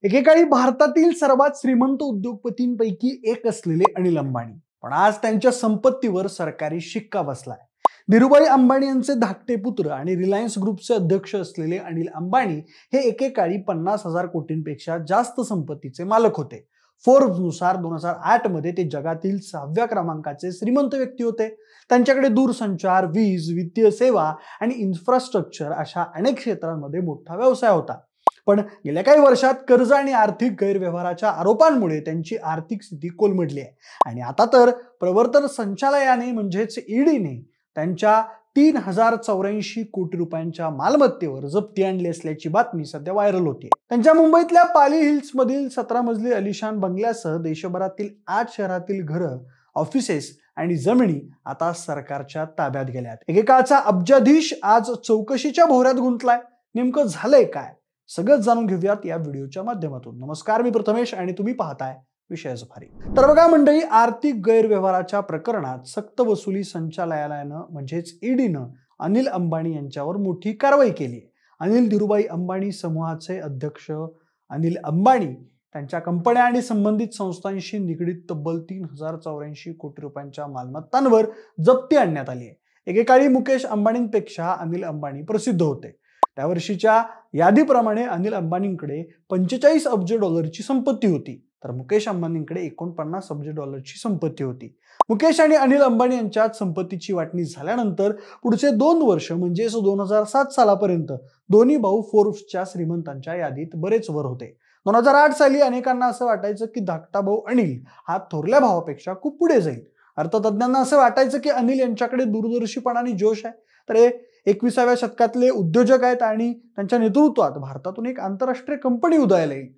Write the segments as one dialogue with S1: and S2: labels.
S1: एकेकाळी भारतातील सर्वात श्रीमंत उद्योगपतींपैकी एक असलेले अनिल अंबानी, पण आज त्यांच्या संपत्तीवर सरकारी शिक्का बसलाय. धीरूभाई अंबानी यांचे धाकटे पुत्र आणि रिलायन्स ग्रुपचे अध्यक्ष असलेले अनिल अंबानी हे एकेकाळी 50,000 कोटींपेक्षा जास्त संपत्तीचे मालक होते. फोर्ब्सनुसार 2008 मध्ये ते जगातील 6व्या क्रमांकाचे श्रीमंत व्यक्ती होते. त्यांच्याकडे दूरसंचार, वीज, वित्तीय सेवा आणि इन्फ्रास्ट्रक्चर अशा अनेक क्षेत्रांमध्ये मोठा व्यवसाय होता. पण गेल्या काही वर्षात कर्ज आणि आर्थिक गैरव्यवहाराच्या आरोपांमुळे त्यांची आर्थिक स्थिती कोलमडली आहे. आणि आता तर प्रवर्तन संचालनालयाने म्हणजेच ईडीने त्यांच्या 3084 कोटी रुपयांच्या मालमत्तेवर जप्ती आणली असल्याची बातमी सध्या व्हायरल होती. त्यांच्या मुंबईतल्या पाली हिल्स मधील 17 मजली अलिशान बंगल्यासह देशभरातील 8 शहरातील घरं, ऑफिसेस आणि जमिनी आता सरकारच्या ताब्यात गेल्यात. एकेकाळचा अब्जाधीश आज चौकशीच्या भोवऱ्यात गुंतलाय. नेमकं झालंय काय? सगळं जाणून घेऊयात या व्हिडिओच्या माध्यमातून. नमस्कार, मी प्रथमेश आणि तुम्ही पाहताय विषय सफारी. तर बघा मंडळी, आर्थिक गैरव्यवहाराच्या प्रकरणात सक्तवसुली संचालनालयानं म्हणजेच ईडीनं अनिल अंबानी यांच्यावर मोठी कारवाई केली आहे. अनिल धीरूभाई अंबानी समूहाचे अध्यक्ष अनिल अंबानी, त्यांच्या कंपन्या आणि संबंधित संस्थांशी निगडीत तब्बल 3084 कोटी रुपयांच्या मालमत्तांवर जप्ती आणण्यात आली आहे. एकेकाळी मुकेश अंबानींपेक्षा अनिल अंबानी प्रसिद्ध होते. त्या वर्षीच्या यादीप्रमाणे अनिल अंबानींकडे 45 अब्ज डॉलरची संपत्ती होती, तर मुकेश अंबानींकडे 49 अब्ज डॉलरची संपत्ती होती. मुकेश आणि अनिल अंबानी यांच्यात संपत्तीची वाटणी झाल्यानंतर पुढचे 2 वर्ष म्हणजेच 2007 सालापर्यंत दोन्ही भाऊ फोर्ब्सच्या श्रीमंतांच्या यादीत बरेच वर होते. 2008 साली अनेकांना असं वाटायचं की धाकटा भाऊ अनिल हा थोरल्या भावापेक्षा खूप पुढे जाईल. अर्थतज्ञांना असं वाटायचं की अनिल यांच्याकडे दूरदर्शीपणा आणि जोश आहे, तर हे 21व्या शतकातले उद्योजक आहेत आणि त्यांच्या नेतृत्वात भारतातून एक आंतरराष्ट्रीय कंपनी उदयाला येईल.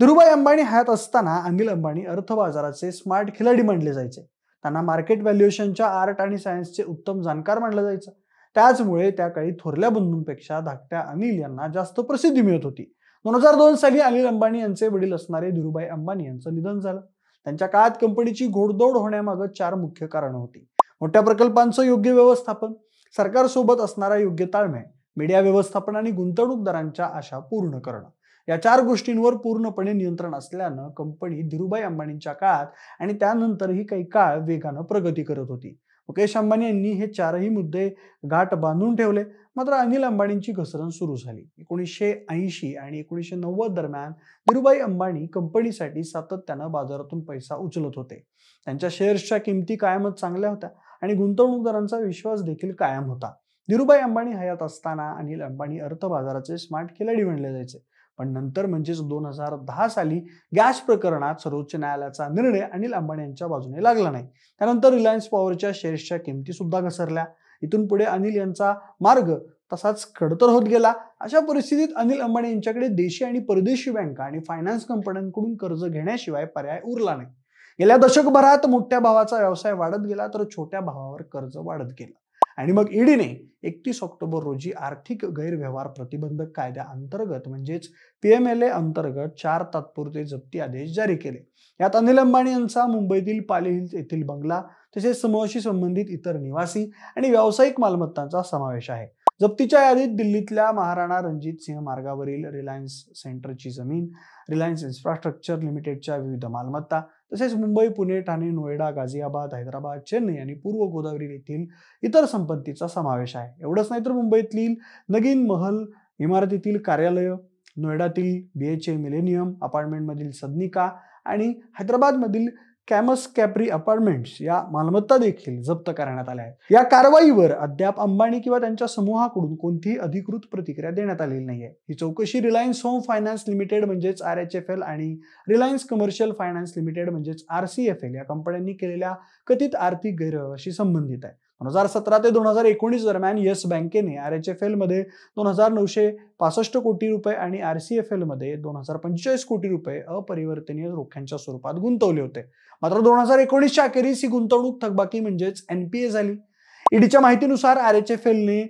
S1: धीरूभाई अंबानी हयात असताना अनिल अंबानी अर्थ बाजाराचे स्मार्ट खिलाडी मानले जायचे. त्यांना मार्केट व्हॅल्युएशनच्या आर्ट आणि सायन्सचे उत्तम जाणकार मानलं जायचं. त्याचमुळे त्या काळी थोरल्या बंधूंपेक्षा धाकट्या अनिल यांना जास्त प्रसिद्धी मिळत होती. 2002 साली अनिल अंबानी यांचे वडील असणारे धीरूभाई अंबानी यांचं निधन झालं. त्यांच्या काळात कंपनीची घोडदौड होण्यामागे 4 मुख्य कारणं होती. मोठ्या प्रकल्पांचं योग्य व्यवस्थापन, सरकारसोबत असणारा योग्य ताळमेळ, मीडिया व्यवस्थापन आणि गुंतवणूकदारांच्या आशा पूर्ण करणं. या 4 गोष्टींवर पूर्णपणे नियंत्रण असल्यानं कंपनी धीरूभाई अंबानींच्या काळात आणि त्यानंतरही काही काळ वेगानं प्रगती करत होती. मुकेश अंबानी यांनी हे 4ही मुद्दे गाठ बांधून ठेवले. मात्र अनिल अंबानींची घसरण सुरू झाली. 1980 आणि 1990 दरम्यान धीरूभाई अंबानी कंपनीसाठी सातत्यानं बाजारातून पैसा उचलत होते. त्यांच्या शेअर्सच्या किमती कायमच चांगल्या होत्या आणि गुंतवणूकदारांचा विश्वास देखील कायम होता. धीरूभाई अंबानी हयात असताना अनिल अंबानी अर्थ बाजाराचे स्मार्ट खिलाडी म्हणले जायचे. पण नंतर म्हणजेच 2010 साली गॅस प्रकरणात सर्वोच्च न्यायालयाचा निर्णय अनिल अंबानी यांच्या बाजूने लागला नाही. त्यानंतर रिलायन्स पॉवरच्या शेअर्सच्या किमती सुद्धा घसरल्या. इथून पुढे अनिल यांचा मार्ग तसाच खडतर होत गेला. अशा परिस्थितीत अनिल अंबानी यांच्याकडे देशी आणि परदेशी बँका आणि फायनान्स कंपन्यांकडून कर्ज घेण्याशिवाय पर्याय उरला नाही. गेल्या दशकभरात मोठ्या भावाचा व्यवसाय वाढत गेला तर छोट्या भावावर कर्ज वाढत गेलं. आणि मग ईडीने 31 ऑक्टोबर रोजी आर्थिक गैरव्यवहार प्रतिबंधक कायद्याअंतर्गत म्हणजेच PMLA अंतर्गत 4 तात्पुरते जप्ती आदेश जारी केले. यात अनिल अंबानी यांचा मुंबईतील पाली हिल्स येथील बंगला, तसेच समूहाशी संबंधित इतर निवासी आणि व्यावसायिक मालमत्तांचा समावेश आहे. जप्तीच्या यादीत दिल्लीतल्या महाराणा रणजित सिंह मार्गावरील रिलायन्स सेंटरची जमीन, रिलायन्स इन्फ्रास्ट्रक्चर लिमिटेडच्या विविध मालमत्ता, तसेच मुंबई, पुणे, ठाणे, नोएडा, गाझियाबाद, हैदराबाद, चेन्नई आणि पूर्व गोदावरी येथील इतर संपत्तीचा समावेश आहे. एवढंच नाही तर मुंबईतील नगीन महल इमारतीतील कार्यालय, नोएडातील BHA मिलेनियम अपार्टमेंटमधील सदनिका आणि हैदराबादमधील कॅमस कॅप्री अपार्टमेंट्स या मालमत्ता देखील जप्त करण्यात आल्या आहेत. या कारवाईवर अद्याप अंबानी किंवा त्यांच्या समूहाकडून कोणतीही अधिकृत प्रतिक्रिया देण्यात आलेली नाहीये. ही चौकशी रिलायन्स होम फायनान्स लिमिटेड म्हणजेच RHFL आणि रिलायन्स कमर्शियल फायनान्स लिमिटेड म्हणजेच RCFL या कंपन्यांनी केलेल्या कथित आर्थिक गैरव्यवहाराशी संबंधित आहे. 2017 ते 2019 दरम्यान येस बँकेने RHFL मध्ये 2965 कोटी रुपये आणि RCFL मध्ये 2045 कोटी रुपये अपरिवर्तनीय रोख्यांच्या स्वरूपात गुंतवले होते. मात्र 2019च्या अखेरीस ही गुंतवणूक थकबाकी म्हणजेच NPA झाली. ईडीच्या माहितीनुसार RHFL ने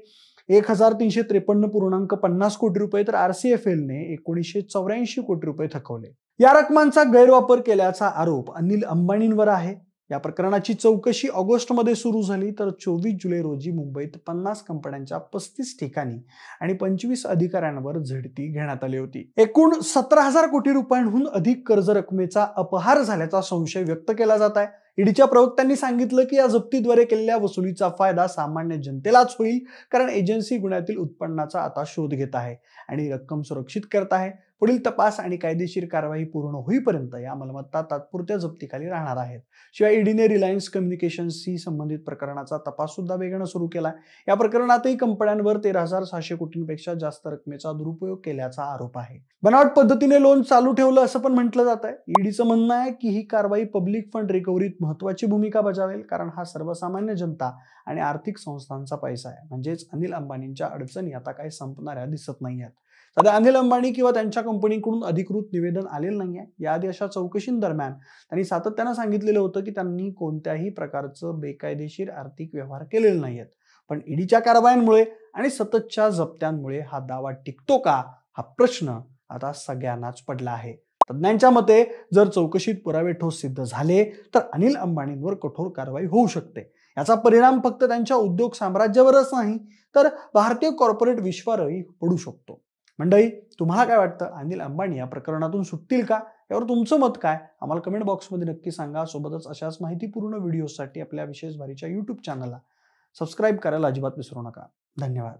S1: 1353.50 कोटी रुपये तर RCFL ने 1984 कोटी रुपये थकवले. या रकमांचा गैरवापर केल्याचा आरोप अनिल अंबानींवर आहे. या प्रकरणाची चौकशी ऑगस्टमध्ये सुरू झाली, तर 24 जुलै रोजी मुंबईत 50 कंपन्यांच्या 35 ठिकाणी आणि 25 अधिकाऱ्यांवर झडती घेण्यात आली होती. एकूण 17,000 कोटी रुपयांहून अधिक कर्ज रकमेचा अपहार झाल्याचा संशय व्यक्त केला जात आहे. ईडीच्या प्रवक्त्यांनी सांगितलं की या जप्तीद्वारे केलेल्या वसुलीचा फायदा सामान्य जनतेलाच होईल, कारण एजन्सी गुन्ह्यातील उत्पन्नाचा आता शोध घेत आहे आणि रक्कम सुरक्षित करत आहे. पुढील तपास आणि कायदेशीर कारवाई पूर्ण होईपर्यंत या मालमत्ता तात्पुरत्या जप्तीखाली राहणार आहेत. शिवाय ईडीने रिलायन्स कम्युनिकेशन्सशी संबंधित प्रकरणाचा तपास सुद्धा वेगानं सुरू केला. या प्रकरणातही कंपन्यांवर 13,600 कोटींपेक्षा जास्त रकमेचा दुरुपयोग केल्याचा आरोप आहे. बनावट पद्धतीने लोन चालू ठेवलं असं पण म्हटलं जात आहे. ईडीचं म्हणणं आहे की ही कारवाई पब्लिक फंड रिकव्हरीत महत्वाची भूमिका बजावेल, कारण हा सर्वसामान्य जनता आणि आर्थिक संस्थांचा पैसा आहे. म्हणजेच अनिल अंबानींच्या अडचणी आता काही संपणाऱ्या दिसत नाही आहेत. सध्या अनिल अंबानी किंवा त्यांच्या कंपनीकडून अधिकृत निवेदन आलेलं नाहीये. याआधी अशा चौकशींदरम्यान त्यांनी सातत्यानं सांगितलेलं होतं की त्यांनी कोणत्याही प्रकारचं बेकायदेशीर आर्थिक व्यवहार केलेले नाहीयेत. पण ईडीच्या कारवायांमुळे आणि सततच्या जप्त्यांमुळे हा दावा टिकतो का, हा प्रश्न आता सगळ्यांनाच पडला आहे. तज्ञांच्या मते जर चौकशीत पुरावे ठोस सिद्ध झाले तर अनिल अंबानींवर कठोर कारवाई होऊ शकते. याचा परिणाम फक्त त्यांच्या उद्योग साम्राज्यावरच नाही, तर भारतीय कॉर्पोरेट विश्वावरही पडू शकतो. मंडळी, तुम्हाला काय वाटतं? अनिल अंबानी या प्रकरणातून सुटतील का? यावर तुमचं मत काय? आम्हाला कमेंट बॉक्समध्ये नक्की सांगा. सोबतच अशाच माहितीपूर्ण व्हिडिओसाठी आपल्या विशेष भारीच्या YouTube चॅनलला सबस्क्राईब करायला अजिबात विसरू नका. धन्यवाद.